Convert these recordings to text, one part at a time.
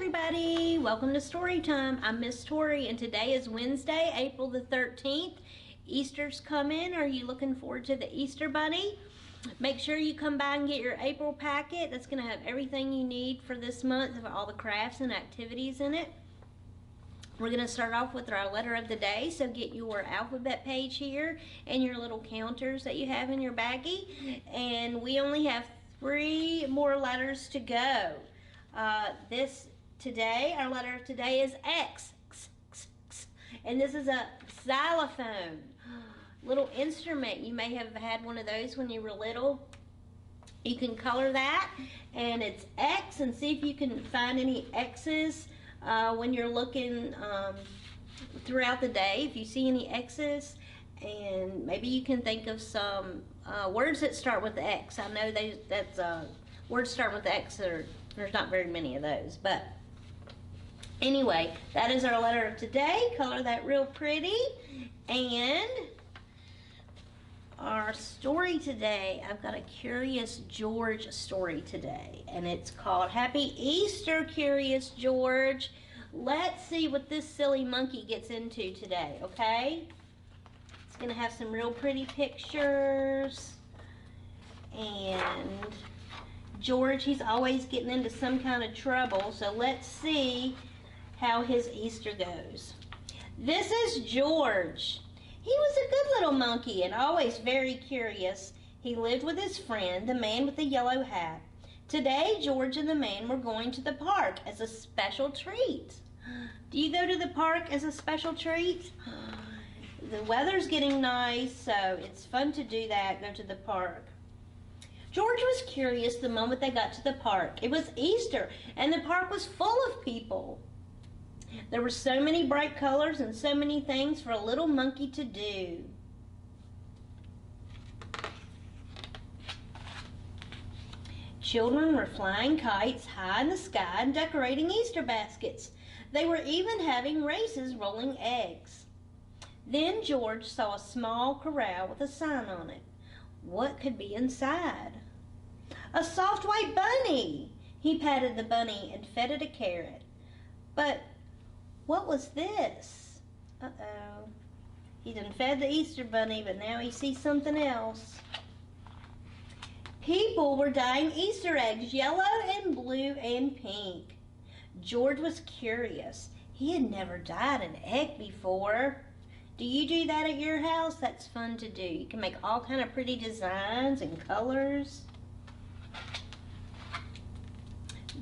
everybody, welcome to story time. I'm Miss Tori and today is Wednesday, April the 13th. Easter's coming. Are you looking forward to the Easter Bunny? Make sure you come by and get your April packet. That's going to have everything you need for this month, of all the crafts and activities in it. We're going to start off with our letter of the day, so get your alphabet page here and your little counters that you have in your baggie. And we only have 3 more letters to go. Our letter of today is X. And this is a xylophone, little instrument. You may have had one of those when you were little. You can color that, and it's X, and see if you can find any X's when you're looking throughout the day. If you see any X's, and maybe you can think of some words that start with X. I know that's words start with X. There's not very many of those, but anyway, that is our letter of today. Color that real pretty. And our story today, I've got a Curious George story today, and it's called Happy Easter, Curious George. Let's see what this silly monkey gets into today, okay? It's gonna have some real pretty pictures, and George, he's always getting into some kind of trouble, so let's see how his Easter goes. This is George. He was a good little monkey and always very curious. He lived with his friend, the man with the yellow hat. Today, George and the man were going to the park as a special treat. Do you go to the park as a special treat? The weather's getting nice, so it's fun to do that, go to the park. George was curious the moment they got to the park. It was Easter, and the park was full of people. There were so many bright colors and so many things for a little monkey to do. Children were flying kites high in the sky and decorating Easter baskets. They were even having races rolling eggs. Then George saw a small corral with a sign on it. What could be inside? A soft white bunny! He patted the bunny and fed it a carrot. But what was this? Uh-oh. He done fed the Easter bunny, but now he sees something else. People were dyeing Easter eggs yellow and blue and pink. George was curious. He had never dyed an egg before. Do you do that at your house? That's fun to do. You can make all kind of pretty designs and colors.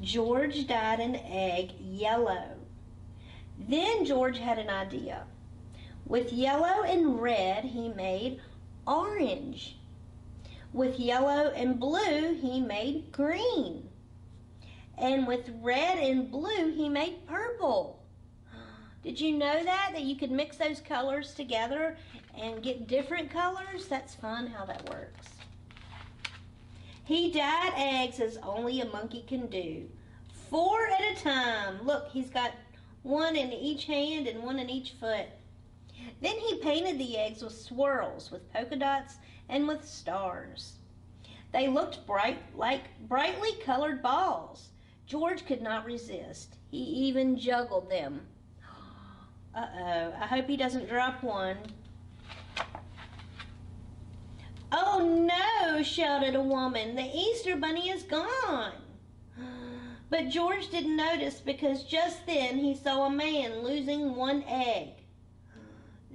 George dyed an egg yellow. Then George had an idea. With yellow and red, he made orange. With yellow and blue, he made green. And with red and blue, he made purple. Did you know that you could mix those colors together and get different colors? That's fun how that works. He dyed eggs as only a monkey can do. 4 at a time. Look, he's got 1 in each hand and 1 in each foot. Then he painted the eggs with swirls, with polka dots, and with stars. They looked like brightly colored balls. George could not resist. He even juggled them. Uh-oh, I hope he doesn't drop one. Oh no, shouted a woman. The Easter bunny is gone. But George didn't notice because just then he saw a man losing 1 egg.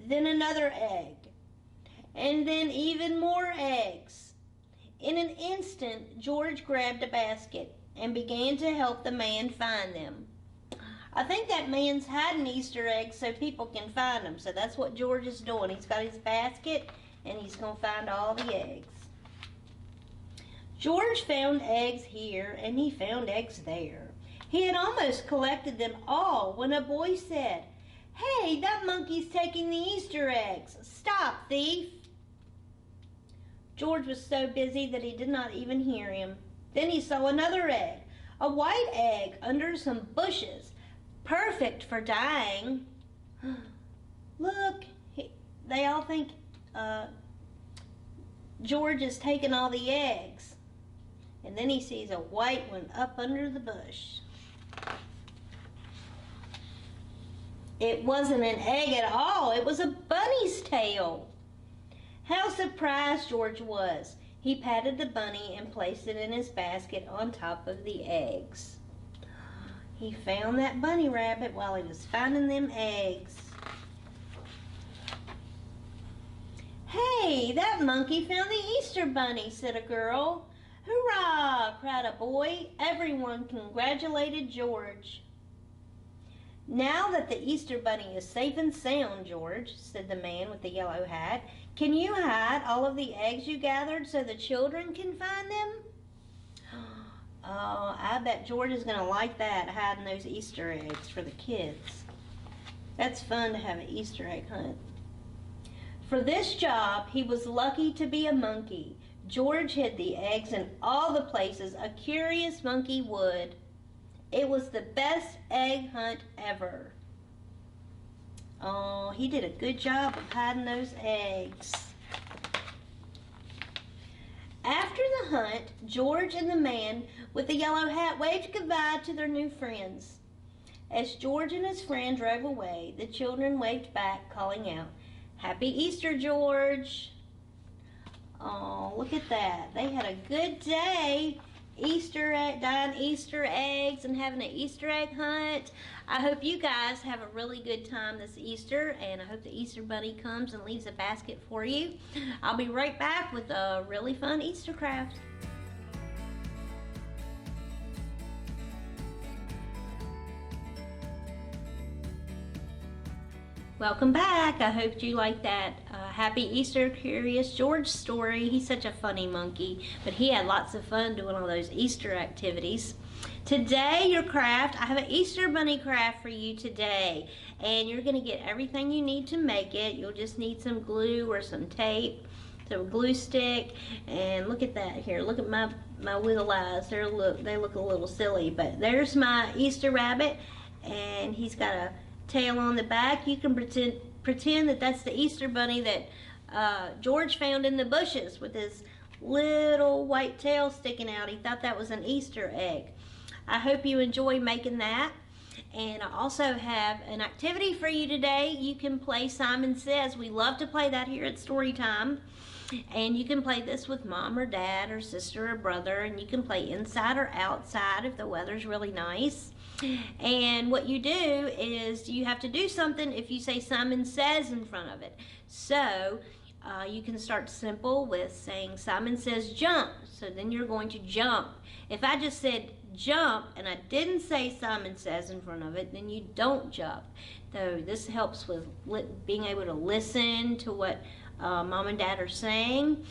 Then another egg. And then even more eggs. In an instant, George grabbed a basket and began to help the man find them. I think that man's hiding Easter eggs so people can find them. So that's what George is doing. He's got his basket and he's going to find all the eggs. George found eggs here and he found eggs there. He had almost collected them all when a boy said, "Hey, that monkey's taking the Easter eggs. Stop, thief." George was so busy that he did not even hear him. Then he saw another egg, a white egg under some bushes. Perfect for dyeing. Look, they all think George is taking all the eggs. And then he sees a white one up under the bush. It wasn't an egg at all. It was a bunny's tail. How surprised George was. He patted the bunny and placed it in his basket on top of the eggs. He found that bunny rabbit while he was finding them eggs. "Hey, that monkey found the Easter bunny," said a girl. "Hurrah!" cried a boy. Everyone congratulated George. "Now that the Easter bunny is safe and sound, George," said the man with the yellow hat, "can you hide all of the eggs you gathered so the children can find them?" Oh, I bet George is going to like that, hiding those Easter eggs for the kids. That's fun to have an Easter egg hunt. For this job, he was lucky to be a monkey. George hid the eggs in all the places a curious monkey would. It was the best egg hunt ever. Oh, he did a good job of hiding those eggs. After the hunt, George and the man with the yellow hat waved goodbye to their new friends. As George and his friend drove away, the children waved back, calling out, "Happy Easter, George!" Oh, look at that. They had a good day. Dyeing Easter eggs and having an Easter egg hunt. I hope you guys have a really good time this Easter, and I hope the Easter bunny comes and leaves a basket for you. I'll be right back with a really fun Easter craft. Welcome back. I hope you like that Happy Easter Curious George story. He's such a funny monkey, but he had lots of fun doing all those Easter activities. Today, your craft, I have an Easter bunny craft for you today, and you're going to get everything you need to make it. You'll just need some glue or some tape, some glue stick, and look at that here. Look at my little eyes. They look a little silly, but there's my Easter rabbit, and he's got a tail on the back. You can pretend that that's the Easter bunny that George found in the bushes with his little white tail sticking out. He thought that was an Easter egg. I hope you enjoy making that. And I also have an activity for you today. You can play Simon Says. We love to play that here at Storytime. And you can play this with mom or dad or sister or brother. And you can play inside or outside if the weather's really nice. And what you do is you have to do something if you say Simon Says in front of it. So you can start simple with saying Simon says jump. So then you're going to jump. If I just said jump and I didn't say Simon Says in front of it, then you don't jump. So this helps with being able to listen to what mom and dad are saying.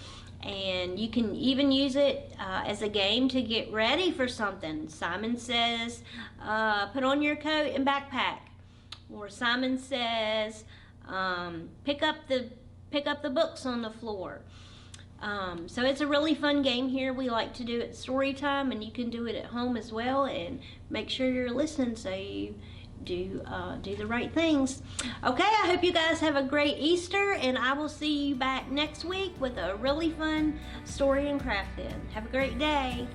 And you can even use it as a game to get ready for something. Simon says, put on your coat and backpack. Or Simon says, pick up the books on the floor. So it's a really fun game here. We like to do it Storytime, and you can do it at home as well. And make sure you're listening so you do the right things. Okay, I hope you guys have a great Easter, and I will see you back next week with a really fun story and craft then. Have a great day.